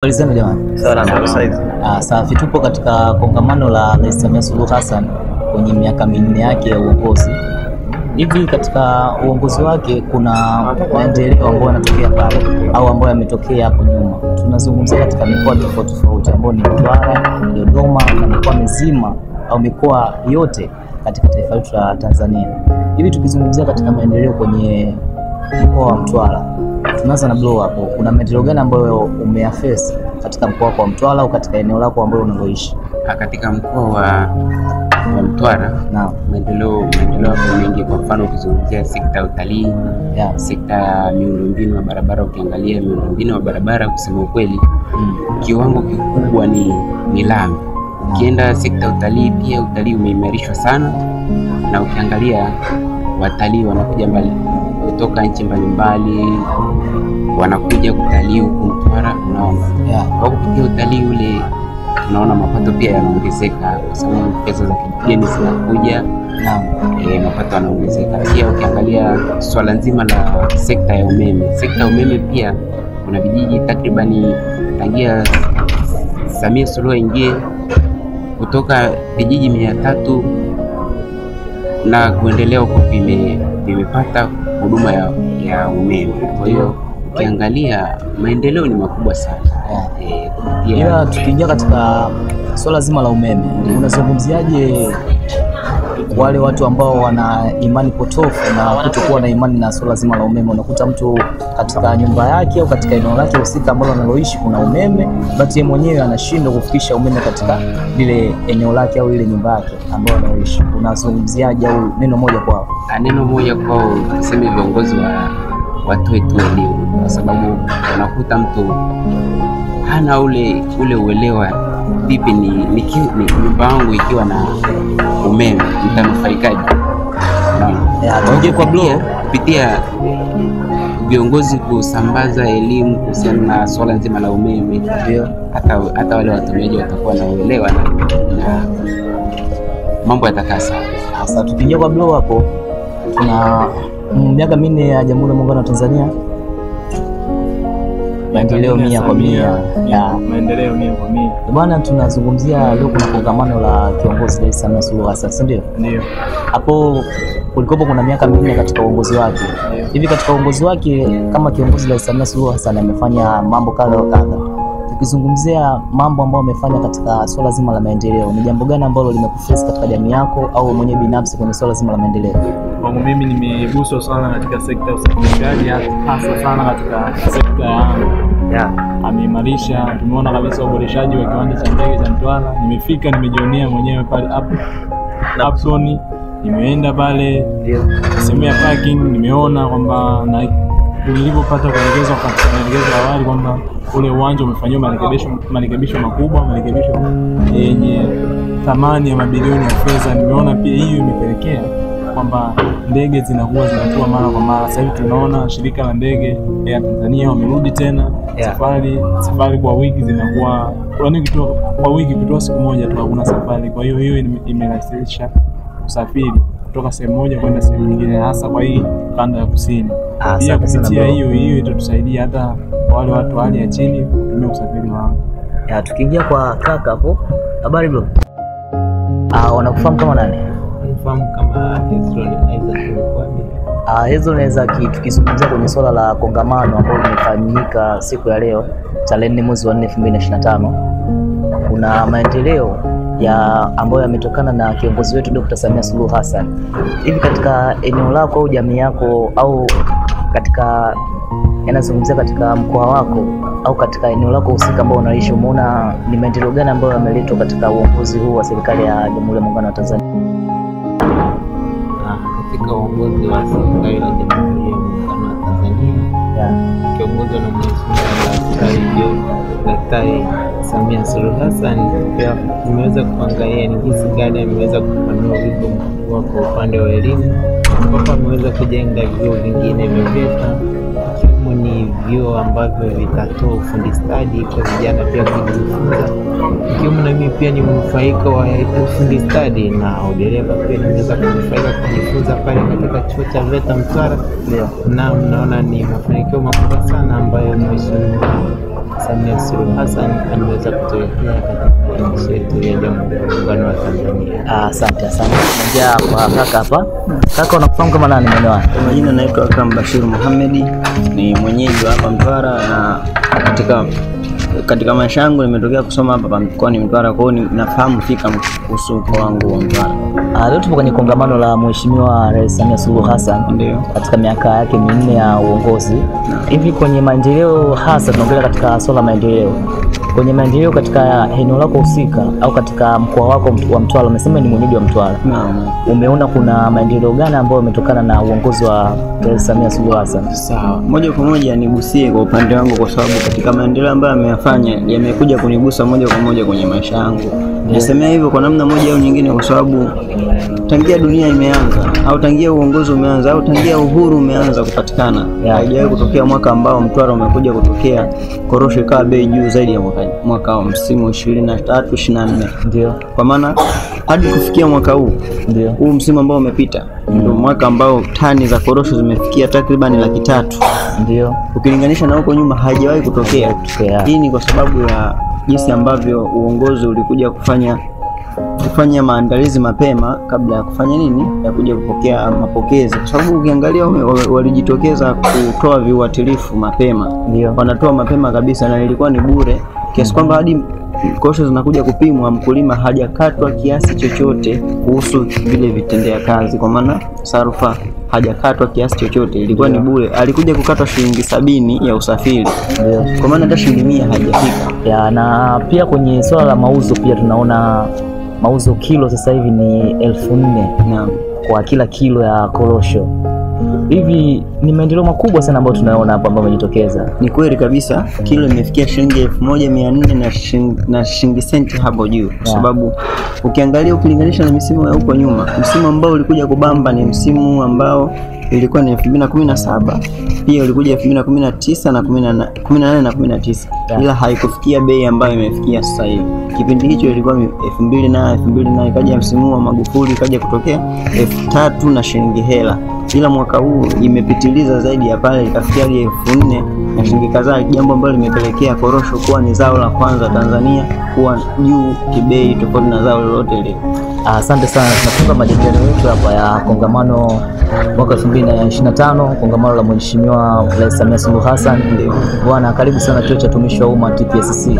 Walizani jamani. Sawa saizi. Safi, tupo katika kongamano la Rais Samia Suluhu Hassan kwenye miaka minne yake ya uongozi. Hivi katika uongozi wake kuna maendeleo ambayo yanatokea pale au ambayo yametokea hapo nyuma. Tunazungumzia katika mikoa tofauti tofauti ambayo ni Mtwara, Dodoma na mikoa mizima au mikoa yote katika taifa letu la Tanzania. Hivi tukizungumzia katika maendeleo kwenye mkoa wa Mtwara, tunaanza na blow hapo. Kuna maendeleo gani ambayo umeyaface katika mkoa wako wa Mtwara au katika eneo lako ambalo unaloishi? Katika mkoa wa Mtwara, maendeleo hapo mengi. Kwa mfano ukizungumzia sekta ya utalii, sekta ya miundombinu ya barabara, ukiangalia miundombinu ya barabara kusema ukweli, kiwango kikubwa ni lami. Ukienda sekta ya utalii pia, utalii umeimarishwa sana, na ukiangalia watalii wanakuja mbali kutoka nchi mbalimbali, wanakuja kutalii huku Mtwara, unaona. Kwa kupitia utalii ule tunaona mapato pia yanaongezeka kwa sababu pesa za kigeni zinakuja, mapato yanaongezeka. Pia ukiangalia swala nzima la sekta ya umeme pia kuna vijiji takribani tangia Samia Suluhu ingie kutoka vijiji 300 na kuendelea huko vimepata huduma ya umeme. Kwa hiyo ukiangalia maendeleo ni makubwa sana. Ila tukiingia katika swala zima la umeme, unazungumziaje wale watu ambao wana imani potofu na kutokuwa na imani na swala zima la umeme? Unakuta mtu katika nyumba yake au katika eneo lake husika ambalo analoishi kuna umeme, but yeye mwenyewe anashindwa kufikisha umeme katika lile eneo lake au ile nyumba yake ambayo anaishi. Unazungumziaje au neno moja kwao? Neno moja kwao, tuseme viongozi watoe tu elimu, kwa sababu unakuta mtu hana ule uelewa, vipi ni nyumba yangu ikiwa na umeme mtanufaikaje? Kwa kupitia viongozi kusambaza elimu kuhusiana na swala nzima la umeme, hata wale watumiaji watakuwa na uelewa na mambo yatakaa sawa. Sasa tukiingia kwa blow hapo, tuna miaka minne ya Jamhuri ya Muungano wa Tanzania, maendeleo 100%. Maendeleo 100%. Bwana, tunazungumzia leo kuna kongamano la kiongozi Rais Samia Suluhu Hassan, si ndio? Ndio. Hapo kulikopo kuna miaka minne katika uongozi wake. Hivi katika uongozi wake kama kiongozi Rais Samia Suluhu Hassan amefanya mambo kadha wa kadha. Tukizungumzia mambo ambayo amefanya katika swala zima la maendeleo, ni jambo gani ambalo limekuface katika jamii yako au mwenyewe binafsi kwenye swala zima la maendeleo? Kwangu mimi nimeguswa sana katika sekta ya usafirishaji, hasa sana katika sekta ya anga. Ameimarisha, tumeona kabisa uboreshaji wa kiwanja cha ndege cha Mtwara. Nimefika, nimejionea mwenyewe pale Upton, nimeenda pale sehemu ya parking, nimeona kwamba na nilipopata kuelekezwa katika maelekezo ya awali kwamba ule uwanja umefanyiwa marekebisho makubwa, marekebisho yenye thamani ya mabilioni ya fedha. Nimeona pia hiyo imepelekea kwamba ndege zinakuwa zinatua mara kwa mara. Sasa hivi tunaona shirika la ndege ya Tanzania wamerudi tena, safari kwa wiki zinakuwa kwa wiki kutoa siku moja tu hakuna safari. Kwa hiyo imerahisisha usafiri kutoka sehemu moja kwenda sehemu nyingine, hasa kwa hii kanda ya kusini. Pia kupitia hiyo itatusaidia hata wale watu hali ya chini kutumia usafiri wao. Tukiingia kwa kaka hapo, habari bro? Wanakufahamu kama nani? Wanakufahamu kama Hezron Isaac. Hezron Isaac, tukizungumzia kwenye swala la kongamano ambalo limefanyika siku ya leo tarehe 4 mwezi wa 4 2025, kuna maendeleo ambayo yametokana na kiongozi wetu Dr. Samia Suluhu Hassan. Hivi katika eneo lako au jamii yako au katika yanazungumzia katika mkoa wako au katika eneo lako husika ambao unaishi, umeona ni maendeleo gani ambayo yameletwa katika uongozi huu wa serikali ya Jamhuri ya Muungano wa Tanzania? Katika uongozi wa serikali ya Jamhuri ya Muungano wa Tanzania, kiongozwa na Mheshimiwa Daktari Samia Suluhu Hassan, pia tumeweza kuangalia ni jinsi gani ameweza kupanua wigo mkubwa kwa upande wa elimu, ambapo ameweza kujenga vyuo vingine vya VETA, ikiwemo ni vyuo ambavyo vitatoa ufundi stadi kwa vijana pia kujifunza, ikiwemo na mimi pia ni mnufaika wa ufundi stadi na udereva pia nimeweza kunufaika kujifunza pale katika chuo cha VETA Mtwara. Na mnaona ni mafanikio makubwa sana ambayo Mheshimiwa Samia Suluhu Hassan ameweza kutuletea katika nchi yetu ya Jamhuri ya Muungano wa Tanzania. Asante sana. Naja kwa kaka hapa. Kaka, unafahamu kama nani mwenye wako? Kwa majina naitwa Akram Bashir Mohamed, ni mwenyeji wa hapa Mtwara, na katika maisha yangu nimetokea kusoma hapa mkoani Mtwara, kwa hiyo nafahamu fika kuhusu mkoa wangu wa Mtwara. Leo tupo kwenye kongamano la Mheshimiwa Rais Samia Suluhu Hassan. Ndio. Katika miaka yake 4 ya uongozi. Hivi kwenye maendeleo, hasa tunaongelea katika swala maendeleo. Kwenye maendeleo katika eneo lako husika au katika mkoa wako wa Mtwara, umesema ni mwenyeji wa Mtwara. Naam. Umeona kuna maendeleo gani ambayo yametokana na uongozi wa Rais Samia Suluhu Hassan? Sawa. Moja kwa moja nigusie kwa upande wangu, kwa sababu katika maendeleo ambayo ameyafanya yamekuja kunigusa moja kwa moja kwenye maisha yangu. Nasemea hivyo kwa namna moja au nyingine kwa sababu tangia dunia imeanza au tangia uongozi umeanza au tangia uhuru umeanza kupatikana, haijawahi kutokea mwaka ambao Mtwara umekuja kutokea korosho ikawa bei juu zaidi ya mwaka wa msimu 23-24. Ndio. Kwa maana hadi kufikia mwaka huu, ndio huu msimu ambao umepita, ndio mwaka ambao tani za korosho zimefikia takriban 300,000. Ndio. Ukilinganisha na huko nyuma haijawahi kutokea. Hii ni kwa sababu ya jinsi ambavyo uongozi ulikuja kufanya maandalizi mapema kabla ya kufanya nini, ya kuja kupokea mapokezi, kwa sababu ukiangalia walijitokeza kutoa viuatilifu mapema. Ndio. Wanatoa mapema kabisa na ilikuwa ni bure, kiasi kwamba hadi korosho zinakuja kupimwa mkulima hajakatwa kiasi chochote kuhusu vile vitendea kazi, kwa maana sarufa hajakatwa kiasi chochote, ilikuwa ni bure. Alikuja kukatwa shilingi 70 ya usafiri. Ndio. Kwa maana hata shilingi 100 hajafika. Na pia kwenye swala la mauzo pia tunaona mauzo kilo sasa hivi ni 4,000. Naam. Kwa kila kilo ya korosho. Hivi ni maendeleo makubwa sana ambayo tunaona hapa ambayo yamejitokeza. Ni kweli kabisa, kilo imefikia shilingi 1,400 na shilingi senti hapo juu, kwa sababu ukiangalia ukilinganisha na misimu ya huko nyuma, msimu ambao ulikuja kubamba ni msimu ambao ilikuwa ni 2017, pia ulikuja 2019 na 18 na 19, ila haikufikia bei ambayo imefikia sasa hivi. Kipindi hicho ilikuwa 2000 ikaja msimu wa Magufuli ikaja kutokea 3,000 na shilingi hela, ila mwaka huu imepitiliza zaidi ya pale, ikafikia 4,000 na shilingi kadhaa, jambo ambalo limepelekea korosho kuwa ni zao la kwanza Tanzania kuwa juu kibei tofauti na zao lolote lile. Asante sana. Tunafunga majadiliano yetu hapa ya kongamano mwaka 2025, kongamano la Mheshimiwa Rais Samia Suluhu Hassan. Bwana, karibu sana chuo cha utumishi wa umma TPSC.